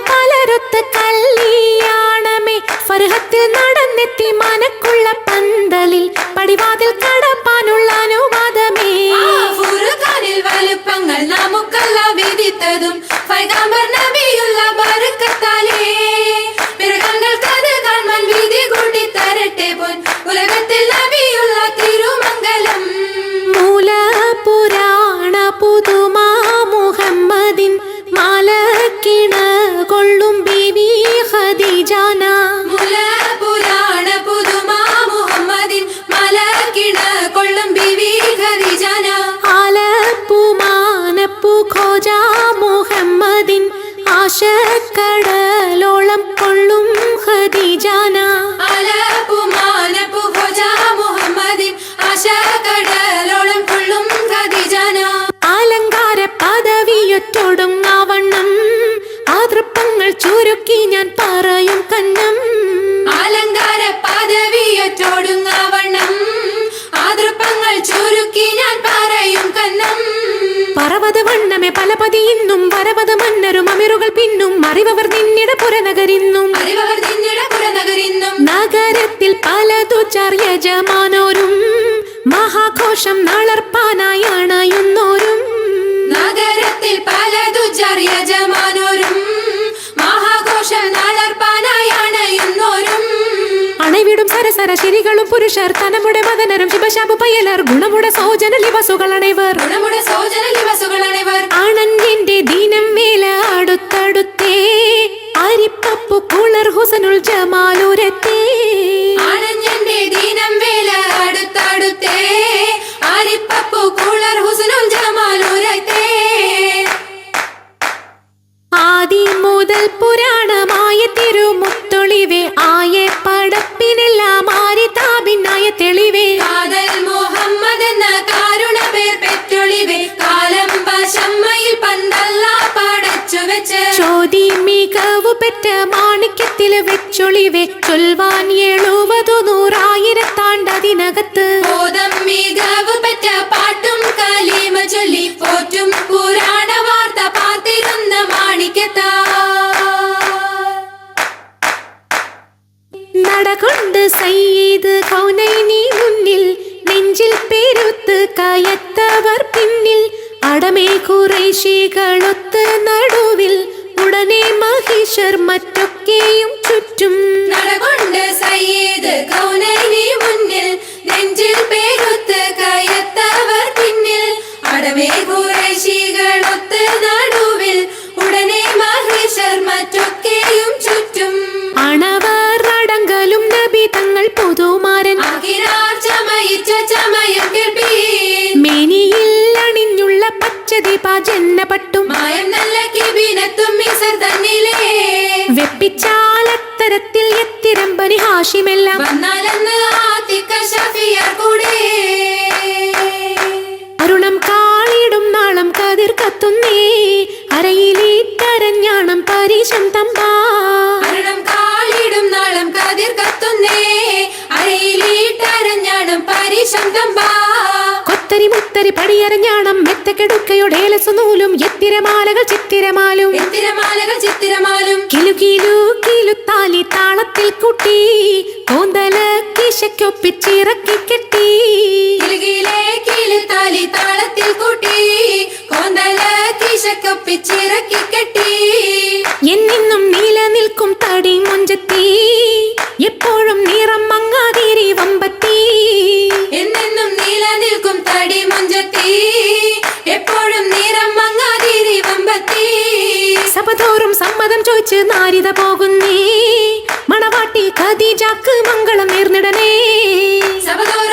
പലരൊത്ത് കല്യാണമേ ഫർഹത്തിൽ നടന്നെത്തി മനക്കുള്ള പന്തലിൽ പടിവാതിൽ കടപ്പാനുള്ള അനുവാദമേ. ഫുർഖാനിൽ വലുപ്പങ്ങൾ നമുക്കല്ല വിധിത്തതും പൈഗംബർ നബിയുള്ള ബർക്കത്താലേ. മൃഗങ്ങൾക്കത് കാണാൻ വിധി കൂട്ടി തരട്ടെ പൊൻ ഉലകത്തിൽ നബിയുള്ള തിരുമംഗലം. മൂലപുരാണ പുതുമാ മുഹമ്മദിൻ മാലക്കിണ കൊള്ളും ബീവി ഖദീജാന. മൂലപുരാണ പുതുമാ മുഹമ്മദിൻ മാലക്കിണ കൊള്ളും ബീവി ഖദീജാന. ആലപ്പുമാനപ്പു ഖോജ മുഹമ്മദിൻ ആശക്കടലോളം കൊള്ളും ഖദീജാന. ആലപ്പുമാനപ്പു ഖോജ മുഹമ്മദിൻ ആശക്കടലോളം കൊള്ളും ഖദീജാന. അലങ്കാര പദവിയൊറ്റൊടുങ്ങാവണ്ണം ആതൃപ്പങ്ങൾ ചുരുക്കി ഞാൻ പറയും കന്നം. അലങ്കാര പദവിയൊറ്റൊടുങ്ങാവണ്ണം ആതൃപ്പങ്ങൾ ചുരുക്കി ഞാൻ പറയും കന്നം. പറവത് വണ്ണമേ പലപതി ഇന്നും വരവത് മന്നരും അമിറുകൾ പിന്നും അറിവർ നിന്നിട പുറനഗരിന്നും. അറിവർ നിന്നിട പുറനഗരിന്നും. നഗരത്തിൽ പലതു ചർയജമാനോരും മഹാഘോഷം നളർപ്പാനായി അണയുന്നോരും. നഗരത്തിൽ പലതു ചർയജമാനോരും മഹാഘോഷം നളർപ്പാനായി അണയുന്നോരും. അണവിടും സരസര ശിരികളും പുരുഷർ തനമുടെ മദനരും ശിവശാപു പയലർ ഗുണമുടെ സോജന ലിവസുകളണൈവർ. ഗുണമുടെ സോജന ലിവസുകളണൈവർ. അണഞ്ഞെന്റെ ദീനം വേല അടുത്തടുത്തേ അരിപ്പപ്പു കുളർ ഹുസനുൽ ജമാലുരത്തേ. അണഞ്ഞെന്റെ ദീനം വേല അടുത്തടുത്തേ അരിപ്പപ്പു കുളർ ഹുസനുൽ ജമാലുരത്തേ. ആദി മുതൽ പുരാണമായ തിരുമുത്തൊളിവേ ആയെ പടപ്പിനെല്ലാം ആരിതാപിന്നായ തെളിവേ. കാതൽ മുഹമ്മദ് എന്ന കാരുണ പേർ പെറ്റൊളിവേ കാലം പശമ്മയിൽ പന്തല്ല പടച്ചു വെച്ച്. ചോതി മികവു പെറ്റ മാണിക്യത്തിൽ വെച്ചൊളിവേ ചൊൽവാൻ 70,100,000 ബോധം മികവ് പെറ്റ പാട്ടും കലീമ ചൊല്ലി പോറ്റും പുരാണ വാർത്ത പാർത്തിരുന്ന മാണിക്യത്താ. നടകൊണ്ട് സയ്യിദ് കൗനൈനി മുന്നിൽ നെഞ്ചിൽ പെരുത്ത് കയത്തവർ പിന്നിൽ അടമേ ഖുറൈശികളൊത്ത് നടുവിൽ ഉടനെ മഹിഷർ മറ്റൊക്കെയും ചുറ്റും. നടകൊണ്ട് സയ്യിദ് കൗനൈനി മുന്നിൽ നെഞ്ചിൽ പേരുത്ത് കയത്തവർ പിന്നിൽ അടമേ ഖുറൈശികളൊത്ത് നടുവിൽ ഉടനെ മഹിഷർ മറ്റൊക്കെയും ചുറ്റും. അണവർ അടങ്കലും നബി തങ്ങൾ പുതുമാരൻ അഖിലാർ ചമയിച്ച ചമയം കേൾപ്പീൻ. മേനിയിൽ അണിഞ്ഞുള്ള പച്ചദീപാജന്ന പട്ടും മായം നല്ല കിബിനത്തും മിസർ തന്നിലേ. വെപ്പിച്ചാലത്തരത്തിൽ എത്തിരമ്പനി ഹാഷിമെല്ലാം വന്നാലെന്ന് ആത്തിക്ക ഷഫിയർ കൂടെ. അരുണം കാളിടും നാളം കതിർ കത്തുന്നേ അരയിലേറ്റരഞ്ഞാണം പരീശം തമ്പാ. അരണം കാളിടും നാളം കതിർ കത്തുന്നേ അരയിലീട്ടരഞ്ഞാണം പരീശം തമ്പാ. കൊത്തരി മുത്തരി പടിയരഞ്ഞാണം മെത്തക്കെടുക്കയുടെ നൂലും എത്തിരമാലകൾ ചിത്തിരമാലും. എത്തിരമാലകൾ ചിത്തിരമാലും. കിലു കിലു കിലുത്താലി താളത്തിൽ കുട്ടി കോന്തല കിശയ്ക്കൊപ്പിച്ചിറക്കി കെട്ടി. കിലുകിലേ കിലുത്താലി താളത്തിൽ കൂട്ടി കോന്തല കിശക്കൊപ്പിച്ചിറക്കി കെട്ടി. എന്നെന്നും നിലനിൽക്കും തടി മുഞ്ചത്തി എപ്പോഴും നിറം മങ്ങാതിരി വമ്പത്തി. എന്നെന്നും നിലനിൽക്കും തടി മുഞ്ചത്തി എപ്പോഴും നിറം മങ്ങാതിരി വമ്പത്തി. സഭതോറും സമ്മതം ചോദിച്ച് നാരിത പോകുന്നേ മണവാട്ടി ഖദീജക്ക് മംഗളം നേർന്നിടനേ. സഭതോറും